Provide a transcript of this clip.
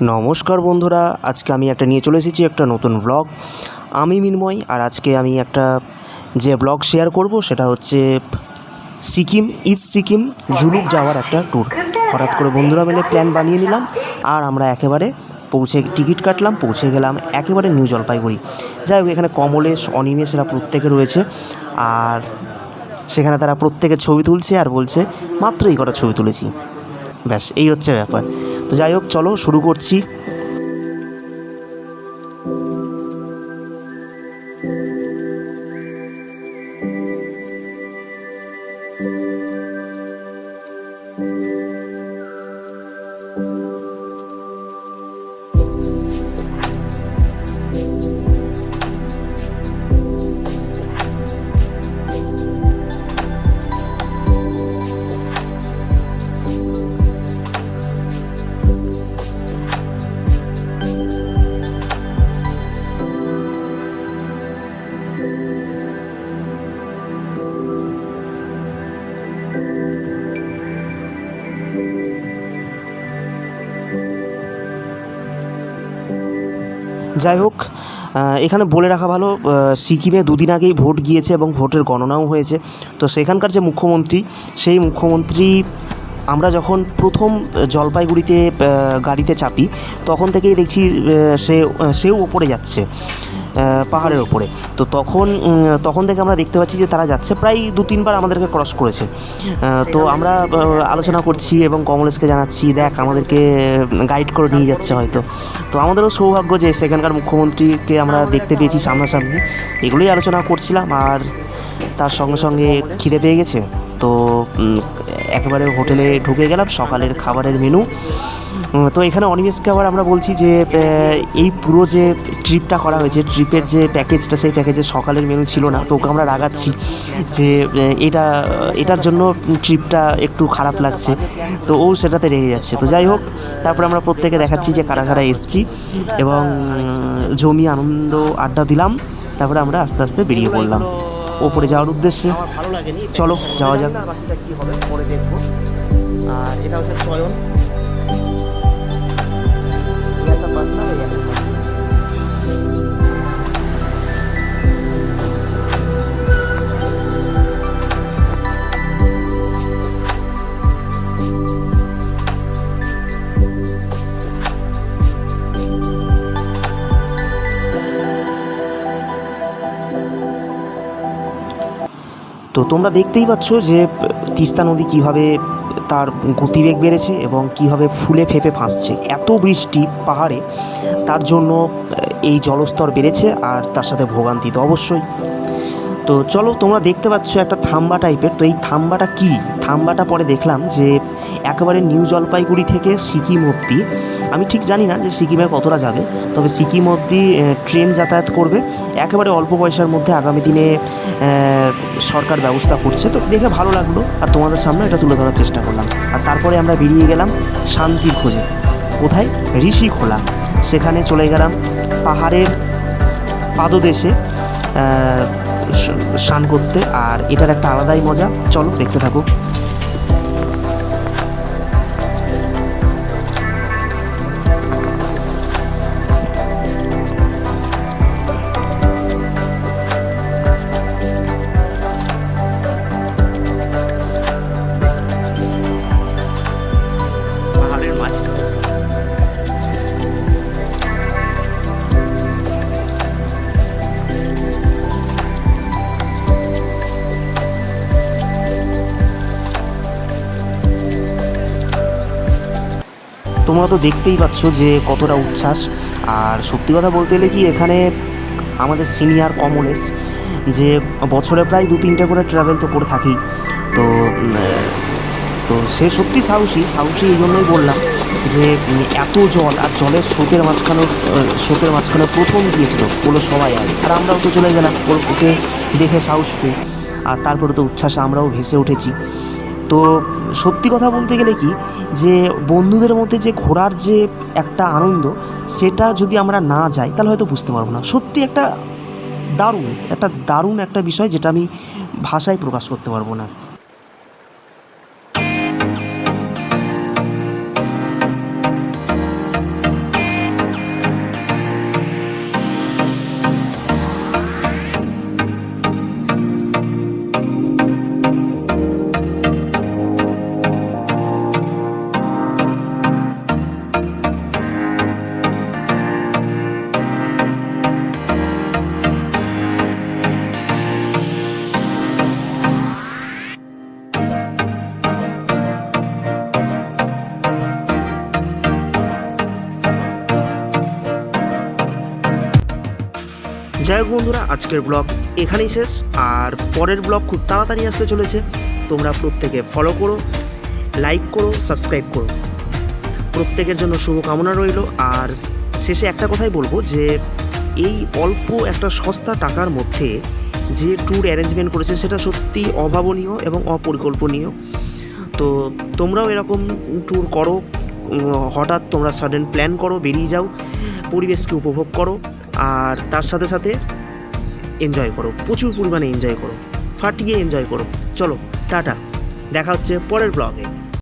নমস্কার বন্ধুরা, আজকে আমি নিয়ে চলে এসেছি একটা নতুন ব্লগ। আমি মিনময়, আর আজকে আমি একটা যে ব্লগ শেয়ার করব সেটা হচ্ছে সিকিম ঝুলুক যাওয়ার একটা ট্যুর। হঠাৎ করে বন্ধুরা মিলে প্ল্যান বানিয়ে নিলাম, আর আমরা একেবারে টিকিট কাটলাম, পৌঁছে গেলাম একেবারে নিউ জলপাইগুড়ি। যাই হোক, এখানে কমলেশ, অনিমেষ এরা প্রত্যেকে রয়েছে, আর সেখানে তারা প্রত্যেকে ছবি তুলছে আর বলছে মাত্র এই কটা ছবি তুলেছি। ব্যাস, এই হচ্ছে ব্যাপার। তো যাই হোক, চলো শুরু করছি। যাই হোক, এখানে বলে রাখা ভালো, সিকিমে দুদিন আগেই ভোট গিয়েছে এবং ভোটের গণনাও হয়েছে। তো সেখানকার যে মুখ্যমন্ত্রী, সেই মুখ্যমন্ত্রী আমরা যখন প্রথম জলপাইগুড়িতে গাড়িতে চাপি, তখন থেকেই দেখছি সেও ওপরে যাচ্ছে, পাহাড়ের ওপরে। তো তখন থেকে আমরা দেখতে পাচ্ছি যে তারা যাচ্ছে, প্রায় 2-3 বার আমাদেরকে ক্রস করেছে। তো আমরা আলোচনা করছি এবং কমলেশকে জানাচ্ছি, দেখ আমাদেরকে গাইড করে নিয়ে যাচ্ছে হয়তো। তো আমাদেরও সৌভাগ্য যে সেখানকার মুখ্যমন্ত্রীকে আমরা দেখতে পেয়েছি সামনাসামনি। এগুলোই আলোচনা করছিলাম, আর তার সঙ্গে সঙ্গে খিদে পেয়ে গেছে। তো একেবারে হোটেলে ঢুকে গেলাম, সকালের খাবারের মেনু। তো এখানে অনিমেষকে আবার আমরা বলছি যে এই পুরো যে ট্রিপটা করা হয়েছে, ট্রিপের যে প্যাকেজটা, সেই প্যাকেজের সকালের মেনু ছিল না। তো ওকে আমরা রাগাচ্ছি যে এটার জন্য ট্রিপটা একটু খারাপ লাগছে। তো ও সেটাতে রেগে যাচ্ছে। তো যাই হোক, তারপরে আমরা প্রত্যেকে দেখাচ্ছি যে কারা কারা এসছি, এবং জমিয়ে আনন্দ আড্ডা দিলাম। তারপরে আমরা আস্তে আস্তে বেরিয়ে পড়লাম ওপরে যাওয়ার উদ্দেশ্যে। চলো যাওয়া যাক। বাকিটা কী হবে পরে দেখবো। আর এটা হচ্ছে চয়ন। তো তোমরা দেখতেই পাচ্ছ যে তিস্তা নদী কীভাবে তার গতিবেগ বেড়েছে এবং কীভাবে ফুলে ফেঁপে ভাসছে। এত বৃষ্টি পাহাড়ে, তার জন্য এই জলস্তর বেড়েছে, আর তার সাথে ভোগান্তি তো অবশ্যই। তো চলো, তোমরা দেখতে পাচ্ছ একটা থাম্বা টাইপের। তো এই থাম্বাটা কি? থাম্বাটা পরে দেখলাম যে একেবারে নিউ জলপাইগুড়ি থেকে সিকিম অবধি, আমি ঠিক জানি না যে সিকিমে কতটা যাবে, তবে সিকিম অবধি ট্রেন যাতায়াত করবে একেবারে অল্প পয়সার মধ্যে। আগামী দিনে সরকার ব্যবস্থা করছে, তো দেখে ভালো লাগলো, আর তোমাদের সামনে এটা তুলে ধরার চেষ্টা করলাম। আর তারপরে আমরা বেরিয়ে গেলাম শান্তির খোঁজে। কোথায়? ঋষিখোলা। সেখানে চলে গেলাম পাহাড়ের পাদদেশে স্নান করতে, আর এটার একটা আলাদাই মজা। চলো দেখতে থাকো। তোমরা তো দেখতেই পাচ্ছ যে কতটা উচ্ছ্বাস। আর সত্যি কথা বলতে গেলে কি, এখানে আমাদের সিনিয়র কমলেশ, যে বছরে প্রায় 2-3টে করে ট্রাভেল তো করে থাকেই। তো তো সে সত্যি সাহসী এই জন্যই বললাম যে এত জল, আর জলের স্রোতের মাঝখানে প্রথম গিয়েছিল বলো সবাই, আর আমরাও তো চলে গেলাম ওকে দেখে সাহস পেয়ে। আর তারপরে তো উচ্ছ্বাসে আমরাও ভেসে উঠেছি। তো সত্যি কথা বলতে গেলে কি, যে বন্ধুদের মধ্যে যে ঘোরার যে একটা আনন্দ, সেটা যদি আমরা না যাই তাহলে হয়তো বুঝতে পারবো না। সত্যি একটা দারুণ একটা বিষয়, যেটা আমি ভাষায় প্রকাশ করতে পারবো না। যাই হোক বন্ধুরা, আজকের ব্লগ এখানেই শেষ, আর পরের ব্লগ খুব তাড়াতাড়ি আসতে চলেছে। তোমরা প্রত্যেকে ফলো করো, লাইক করো, সাবস্ক্রাইব করো। প্রত্যেকের জন্য শুভকামনা রইল। আর শেষে একটা কথাই বলবো যে এই অল্প একটা সস্তা টাকার মধ্যে যে ট্যুর অ্যারেঞ্জমেন্ট করেছে সেটা সত্যি অভাবনীয় এবং অপরিকল্পনীয়। তো তোমরাও এরকম ট্যুর করো, হঠাৎ তোমরা সাডেন প্ল্যান করো, বেরিয়ে যাও, পরিবেশকে উপভোগ করো, আর তার সাথে সাথে এনজয় করো, প্রচুর পরিমাণে এনজয় করো, ফাটিয়ে এনজয় করো। চলো টাটা, দেখা হচ্ছে পরের ব্লগে।